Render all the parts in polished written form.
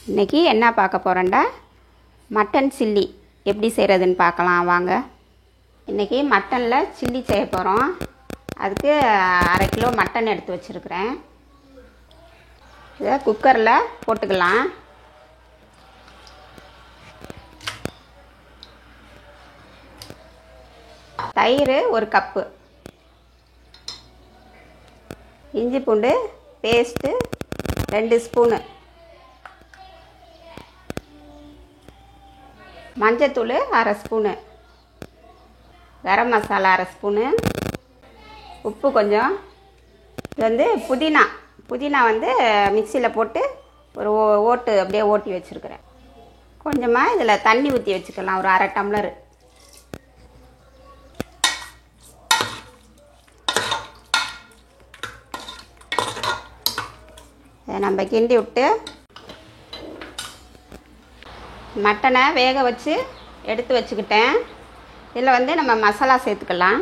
இன்றைக்கி என்ன பார்க்க போகிறேன்டா, மட்டன் சில்லி எப்படி செய்கிறதுன்னு பார்க்கலாம் வாங்க. இன்றைக்கி மட்டனில் சில்லி செய்ய போகிறோம். அதுக்கு 1/2 கிலோ மட்டன் எடுத்து வச்சுருக்கிறேன். இதை குக்கரில் போட்டுக்கலாம். தயிர் 1 கப்பு, இஞ்சி பூண்டு பேஸ்ட்டு 2 ஸ்பூனு, மஞ்சத்தூள் 1/2 ஸ்பூனு, கரம் மசாலா 1/2 ஸ்பூனு, உப்பு கொஞ்சம். இது வந்து புதினா மிக்சியில் போட்டு ஒரு ஓட்டு அப்படியே ஓட்டி வச்சுருக்கிறேன். கொஞ்சமாக இதில் தண்ணி ஊற்றி வச்சுக்கலாம், ஒரு 1/2 டம்ளர். இதை நம்ம கிண்டி விட்டு மட்டனை வேக வச்சு எடுத்து வச்சுக்கிட்டேன். இதில் நம்ம மசாலா சேர்த்துக்கலாம்.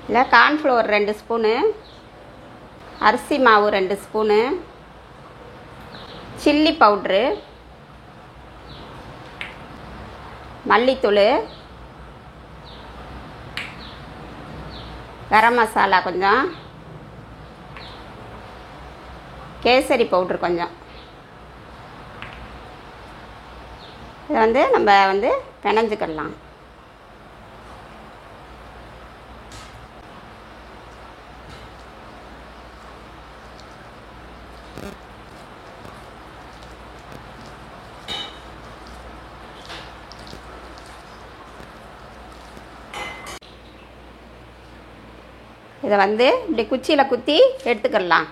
இதில் கார்ன்ஃப்ளவர் 2 ஸ்பூனு, அரிசி மாவு 2 ஸ்பூனு, சில்லி பவுட்ரு, மல்லித்தூள், கரம் மசாலா கொஞ்சம், கேசரி பவுட்ரு கொஞ்சம். இதை நம்ம பிணைஞ்சிக்கலாம். இதை இப்படி குச்சியில் குத்தி எடுத்துக்கலாம்.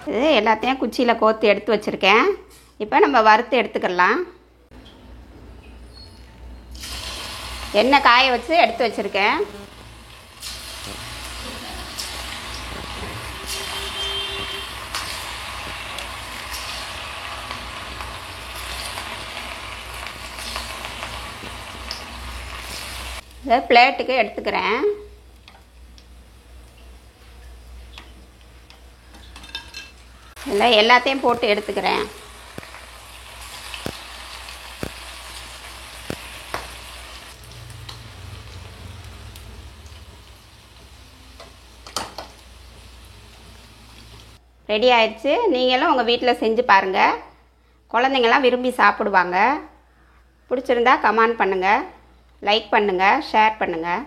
இது எல்லாத்தையும் குச்சியில் கோர்த்து எடுத்து வச்சுருக்கேன். இப்போ நம்ம வறுத்து எடுத்துக்கலாம். எண்ணெய் காய வச்சு எடுத்து வச்சுருக்கேன். இதை பிளேட்டுக்கு எடுத்துக்கிறேன். இதில் எல்லாத்தையும் போட்டு எடுத்துக்கிறேன். ரெடி ஆயிடுச்சு. நீங்களும் உங்கள் வீட்டில் செஞ்சு பாருங்கள். குழந்தைங்கள்லாம் விரும்பி சாப்பிடுவாங்க. பிடிச்சிருந்தா கமெண்ட் பண்ணுங்கள், லைக் பண்ணுங்கள், ஷேர் பண்ணுங்கள்.